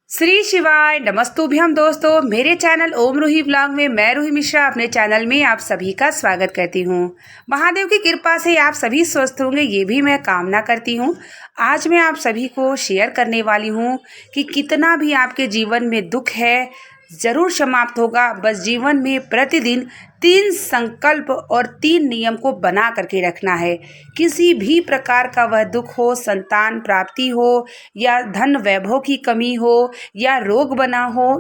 श्री शिवाय नमस्तुभ्यम दोस्तों, मेरे चैनल ओम रूही ब्लॉग में मैं रूही मिश्रा अपने चैनल में आप सभी का स्वागत करती हूँ। महादेव की कृपा से आप सभी स्वस्थ होंगे, ये भी मैं कामना करती हूँ। आज मैं आप सभी को शेयर करने वाली हूँ कि कितना भी आपके जीवन में दुख है ज़रूर समाप्त होगा। बस जीवन में प्रतिदिन 3 संकल्प और 3 नियम को बना करके रखना है। किसी भी प्रकार का वह दुख हो, संतान प्राप्ति हो या धन वैभव की कमी हो या रोग बना हो,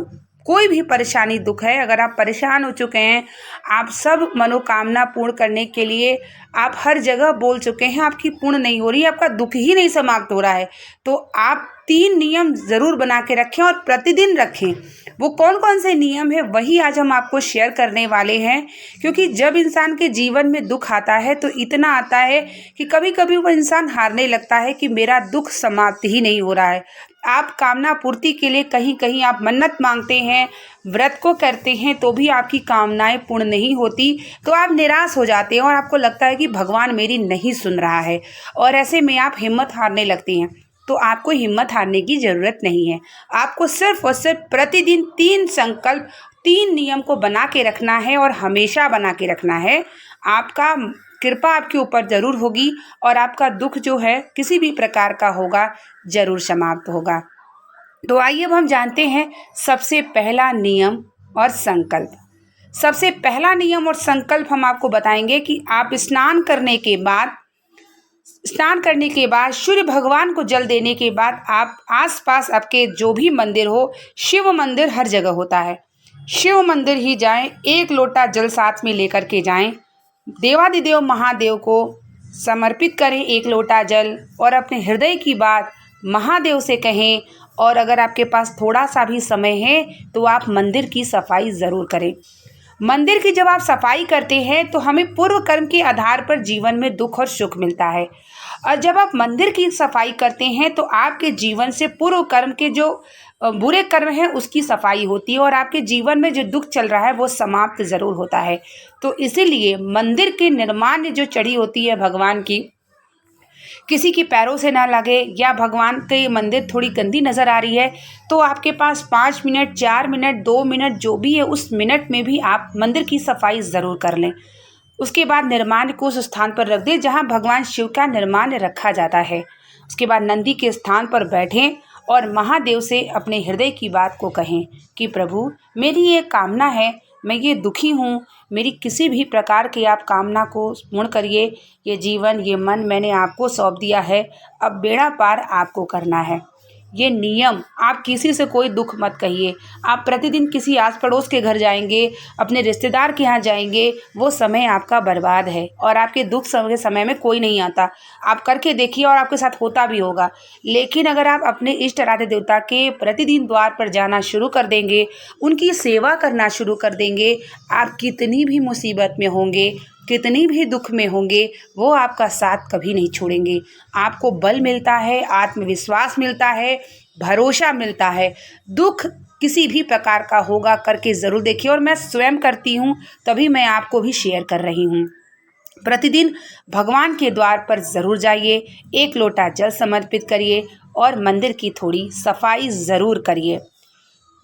कोई भी परेशानी दुख है, अगर आप परेशान हो चुके हैं, आप सब मनोकामना पूर्ण करने के लिए आप हर जगह बोल चुके हैं, आपकी पूर्ण नहीं हो रही, आपका दुख ही नहीं समाप्त हो रहा है, तो आप 3 नियम ज़रूर बना के रखें और प्रतिदिन रखें। वो कौन कौन से नियम है वही आज हम आपको शेयर करने वाले हैं। क्योंकि जब इंसान के जीवन में दुख आता है तो इतना आता है कि कभी कभी वो इंसान हारने लगता है कि मेरा दुख समाप्त ही नहीं हो रहा है। आप कामना पूर्ति के लिए कहीं कहीं आप मन्नत मांगते हैं, व्रत को करते हैं, तो भी आपकी कामनाएं पूर्ण नहीं होती, तो आप निराश हो जाते हैं और आपको लगता है कि भगवान मेरी नहीं सुन रहा है और ऐसे में आप हिम्मत हारने लगते हैं। तो आपको हिम्मत हारने की ज़रूरत नहीं है। आपको सिर्फ और सिर्फ प्रतिदिन 3 संकल्प 3 नियम को बना के रखना है और हमेशा बना के रखना है। आपका कृपा आपके ऊपर ज़रूर होगी और आपका दुख जो है किसी भी प्रकार का होगा ज़रूर समाप्त होगा। तो आइए अब हम जानते हैं सबसे पहला नियम और संकल्प। सबसे पहला नियम और संकल्प हम आपको बताएंगे कि आप स्नान करने के बाद सूर्य भगवान को जल देने के बाद आप आसपास आपके जो भी मंदिर हो, शिव मंदिर हर जगह होता है, शिव मंदिर ही जाएं, 1 लोटा जल साथ में लेकर के जाएं, देवादिदेव महादेव को समर्पित करें 1 लोटा जल और अपने हृदय की बात महादेव से कहें। और अगर आपके पास थोड़ा सा भी समय है तो आप मंदिर की सफाई ज़रूर करें। मंदिर की जब आप सफाई करते हैं तो हमें पूर्व कर्म के आधार पर जीवन में दुख और सुख मिलता है। और जब आप मंदिर की सफाई करते हैं तो आपके जीवन से पूर्व कर्म के जो बुरे कर्म हैं उसकी सफाई होती है और आपके जीवन में जो दुख चल रहा है वो समाप्त ज़रूर होता है। तो इसीलिए मंदिर के निर्माण में जो चढ़ी होती है भगवान की, किसी के पैरों से ना लगे, या भगवान के मंदिर थोड़ी गंदी नज़र आ रही है तो आपके पास 5 मिनट, 4 मिनट, 2 मिनट जो भी है उस मिनट में भी आप मंदिर की सफाई ज़रूर कर लें। उसके बाद निर्माण को उस स्थान पर रख दें जहाँ भगवान शिव का निर्माण रखा जाता है। उसके बाद नंदी के स्थान पर बैठें और महादेव से अपने हृदय की बात को कहें कि प्रभु मेरी ये कामना है, मैं ये दुखी हूँ, मेरी किसी भी प्रकार की आप कामना को पूर्ण करिए। ये जीवन, ये मन मैंने आपको सौंप दिया है, अब बेड़ा पार आपको करना है। ये नियम, आप किसी से कोई दुख मत कहिए। आप प्रतिदिन किसी आस पड़ोस के घर जाएंगे, अपने रिश्तेदार के यहाँ जाएंगे, वो समय आपका बर्बाद है और आपके दुख के समय में कोई नहीं आता। आप करके देखिए और आपके साथ होता भी होगा। लेकिन अगर आप अपने इष्ट आराध्य देवता के प्रतिदिन द्वार पर जाना शुरू कर देंगे, उनकी सेवा करना शुरू कर देंगे, आप कितनी भी मुसीबत में होंगे, कितनी भी दुख में होंगे, वो आपका साथ कभी नहीं छोड़ेंगे। आपको बल मिलता है, आत्मविश्वास मिलता है, भरोसा मिलता है। दुख किसी भी प्रकार का होगा, करके ज़रूर देखिए और मैं स्वयं करती हूँ तभी मैं आपको भी शेयर कर रही हूँ। प्रतिदिन भगवान के द्वार पर ज़रूर जाइए, 1 लोटा जल समर्पित करिए और मंदिर की थोड़ी सफाई ज़रूर करिए।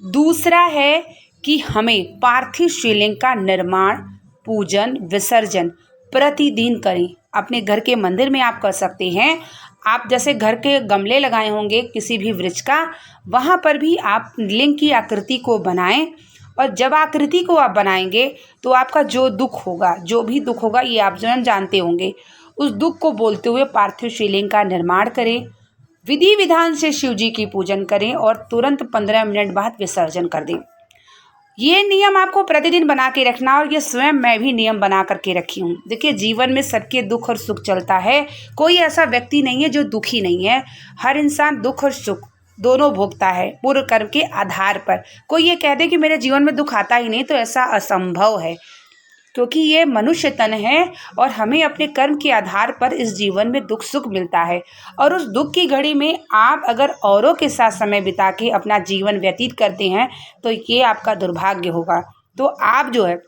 दूसरा है कि हमें पार्थिव शिवलिंग का निर्माण, पूजन, विसर्जन प्रतिदिन करें। अपने घर के मंदिर में आप कर सकते हैं। आप जैसे घर के गमले लगाए होंगे किसी भी वृक्ष का, वहाँ पर भी आप लिंग की आकृति को बनाएं और जब आकृति को आप बनाएंगे तो आपका जो दुख होगा, जो भी दुख होगा, ये आप स्वयं जानते होंगे, उस दुख को बोलते हुए पार्थिव शिवलिंग का निर्माण करें, विधि विधान से शिव जी की पूजन करें और तुरंत 15 मिनट बाद विसर्जन कर दें। ये नियम आपको प्रतिदिन बना के रखना और ये स्वयं मैं भी नियम बना करके रखी हूँ। देखिए जीवन में सबके दुख और सुख चलता है, कोई ऐसा व्यक्ति नहीं है जो दुखी नहीं है। हर इंसान दुख और सुख दोनों भोगता है पूर्व कर्म के आधार पर। कोई ये कह दे कि मेरे जीवन में दुख आता ही नहीं, तो ऐसा असंभव है, क्योंकि ये मनुष्य तन है और हमें अपने कर्म के आधार पर इस जीवन में दुख सुख मिलता है। और उस दुख की घड़ी में आप अगर औरों के साथ समय बिता के अपना जीवन व्यतीत करते हैं तो ये आपका दुर्भाग्य होगा। तो आप जो है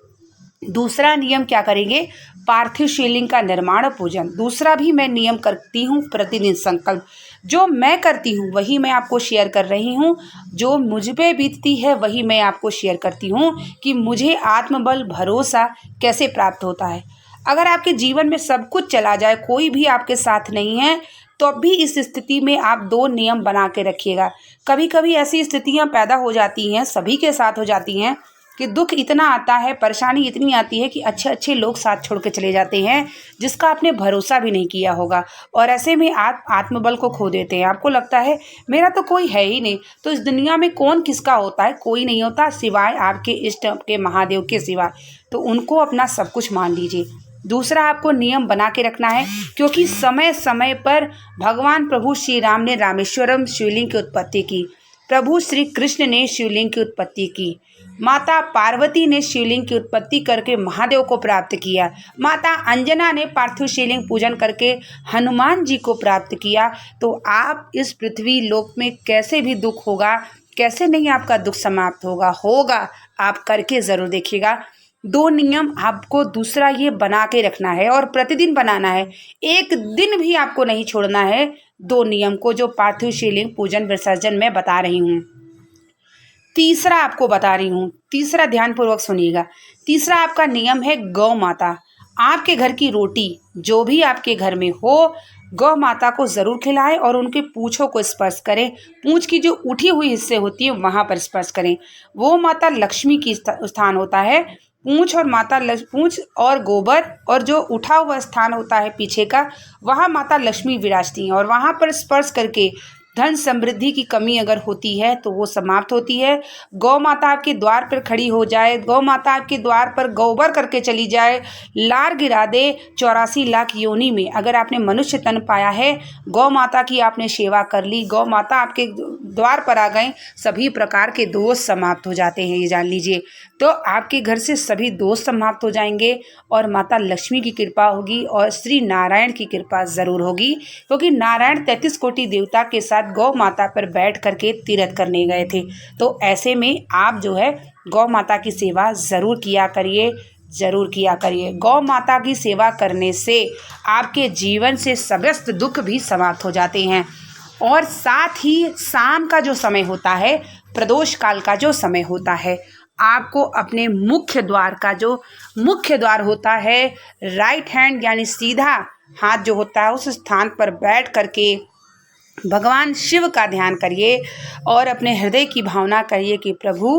दूसरा नियम क्या करेंगे, पार्थिव शिवलिंग का निर्माण और पूजन। दूसरा भी मैं नियम करती हूँ प्रतिदिन संकल्प, जो मैं करती हूँ वही मैं आपको शेयर कर रही हूँ, जो मुझ पे बीतती है वही मैं आपको शेयर करती हूँ कि मुझे आत्मबल भरोसा कैसे प्राप्त होता है। अगर आपके जीवन में सब कुछ चला जाए, कोई भी आपके साथ नहीं है, तो अब भी इस स्थिति में आप 2 नियम बना के रखिएगा। कभी कभी ऐसी स्थितियां पैदा हो जाती हैं, सभी के साथ हो जाती हैं कि दुख इतना आता है, परेशानी इतनी आती है कि अच्छे अच्छे लोग साथ छोड़ के चले जाते हैं, जिसका आपने भरोसा भी नहीं किया होगा। और ऐसे में आप आत्मबल को खो देते हैं। आपको लगता है मेरा तो कोई है ही नहीं, तो इस दुनिया में कौन किसका होता है? कोई नहीं होता सिवाय आपके इष्ट के महादेव के सिवा। तो उनको अपना सब कुछ मान लीजिए। दूसरा आपको नियम बना के रखना है, क्योंकि समय समय पर भगवान प्रभु श्री राम ने रामेश्वरम शिवलिंग की उत्पत्ति की, प्रभु श्री कृष्ण ने शिवलिंग की उत्पत्ति की, माता पार्वती ने शिवलिंग की उत्पत्ति करके महादेव को प्राप्त किया, माता अंजना ने पार्थिव शिवलिंग पूजन करके हनुमान जी को प्राप्त किया। तो आप इस पृथ्वी लोक में कैसे भी दुख होगा, कैसे नहीं आपका दुख समाप्त होगा, आप करके ज़रूर देखिएगा। 2 नियम आपको दूसरा ये बना के रखना है और प्रतिदिन बनाना है, एक दिन भी आपको नहीं छोड़ना है 2 नियम को, जो पार्थिव शिवलिंग पूजन विसर्जन में बता रही हूँ। तीसरा आपको बता रही हूँ, तीसरा ध्यानपूर्वक सुनिएगा। तीसरा आपका नियम है गौ माता। आपके घर की रोटी जो भी आपके घर में हो, गौ माता को ज़रूर खिलाएं और उनके पूँछों को स्पर्श करें। पूँछ की जो उठी हुई हिस्से होती है वहाँ पर स्पर्श करें। वो माता लक्ष्मी की स्थान होता है। पूँछ और गोबर और जो उठा हुआ स्थान होता है पीछे का, वहाँ माता लक्ष्मी विराजती हैं और वहाँ पर स्पर्श करके धन समृद्धि की कमी अगर होती है तो वो समाप्त होती है। गौ माता आपके द्वार पर खड़ी हो जाए, गौ माता आपके द्वार पर गोबर करके चली जाए, लार गिरा दे 84 लाख योनि में, अगर आपने मनुष्य तन पाया है, गौ माता की आपने सेवा कर ली, गौ माता आपके द्वार पर आ गए, सभी प्रकार के दोष समाप्त हो जाते हैं, ये जान लीजिए। तो आपके घर से सभी दोष समाप्त हो जाएंगे और माता लक्ष्मी की कृपा होगी और श्री नारायण की कृपा ज़रूर होगी, क्योंकि नारायण 33 कोटि देवता के साथ गौ माता पर बैठ करके तीर्थ करने गए थे। तो ऐसे में आप जो है गौ माता की सेवा ज़रूर किया करिए, ज़रूर किया करिए। गौ माता की सेवा करने से आपके जीवन से समस्त दुख भी समाप्त हो जाते हैं। और साथ ही शाम का जो समय होता है, प्रदोष काल का जो समय होता है, आपको अपने मुख्य द्वार का जो मुख्य द्वार होता है, राइट हैंड यानी सीधा हाथ जो होता है, उस स्थान पर बैठ करके भगवान शिव का ध्यान करिए और अपने हृदय की भावना करिए कि प्रभु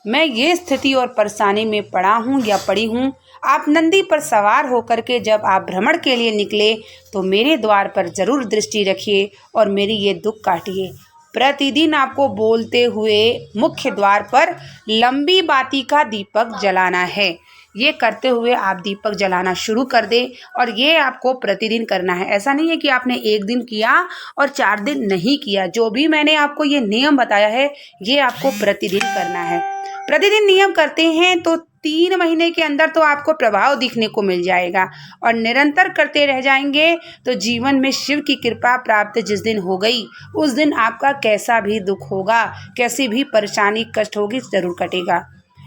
मैं ये स्थिति और परेशानी में पड़ा हूँ या पड़ी हूँ। आप नंदी पर सवार होकर के जब आप भ्रमण के लिए निकले तो मेरे द्वार पर ज़रूर दृष्टि रखिए और मेरी ये दुख काटिए। प्रतिदिन आपको बोलते हुए मुख्य द्वार पर लंबी बाती का दीपक जलाना है। ये करते हुए आप दीपक जलाना शुरू कर दें और ये आपको प्रतिदिन करना है। ऐसा नहीं है कि आपने एक दिन किया और 4 दिन नहीं किया। जो भी मैंने आपको ये नियम बताया है, ये आपको प्रतिदिन करना है। प्रतिदिन नियम करते हैं तो 3 महीने के अंदर तो आपको प्रभाव दिखने को मिल जाएगा और निरंतर करते रह जाएंगे तो जीवन में शिव की कृपा प्राप्त जिस दिन हो गई, उस दिन आपका कैसा भी दुख होगा, कैसी भी परेशानी कष्ट होगी, ज़रूर कटेगा।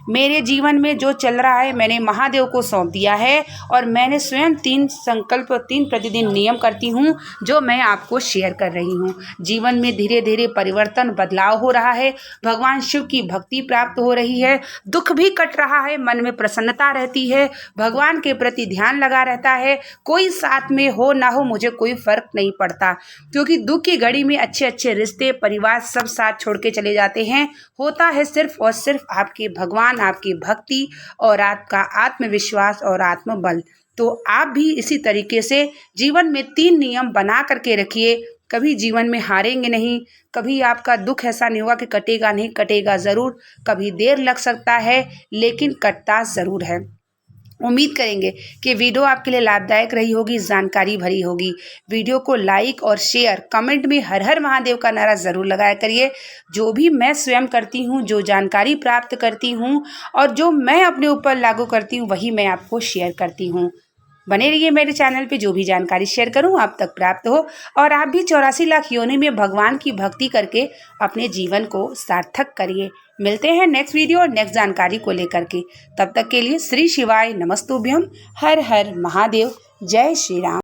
मेरे जीवन में जो चल रहा है मैंने महादेव को सौंप दिया है और मैंने स्वयं 3 संकल्प 3 प्रतिदिन नियम करती हूँ, जो मैं आपको शेयर कर रही हूँ। जीवन में धीरे धीरे परिवर्तन बदलाव हो रहा है, भगवान शिव की भक्ति प्राप्त हो रही है, दुख भी कट रहा है, मन में प्रसन्नता रहती है, भगवान के प्रति ध्यान लगा रहता है। कोई साथ में हो ना हो मुझे कोई फ़र्क नहीं पड़ता, क्योंकि दुख की घड़ी में अच्छे अच्छे रिश्ते परिवार सब साथ छोड़ के चले जाते हैं। होता है सिर्फ और सिर्फ आपके भगवान, आपकी भक्ति और आपका आत्मविश्वास और आत्मबल। तो आप भी इसी तरीके से जीवन में 3 नियम बना करके रखिए। कभी जीवन में हारेंगे नहीं, कभी आपका दुख ऐसा नहीं होगा कि कटेगा नहीं, कटेगा ज़रूर। कभी देर लग सकता है लेकिन कटता ज़रूर है। उम्मीद करेंगे कि वीडियो आपके लिए लाभदायक रही होगी, जानकारी भरी होगी। वीडियो को लाइक और शेयर, कमेंट में हर हर महादेव का नारा ज़रूर लगाया करिए। जो भी मैं स्वयं करती हूँ, जो जानकारी प्राप्त करती हूँ और जो मैं अपने ऊपर लागू करती हूँ, वही मैं आपको शेयर करती हूँ। बने रहिए मेरे चैनल पे, जो भी जानकारी शेयर करूँ आप तक प्राप्त हो और आप भी 84 लाख योनि में भगवान की भक्ति करके अपने जीवन को सार्थक करिए। मिलते हैं नेक्स्ट वीडियो और नेक्स्ट जानकारी को लेकर के। तब तक के लिए श्री शिवाय नमस्तुभ्यम, हर हर महादेव, जय श्री राम।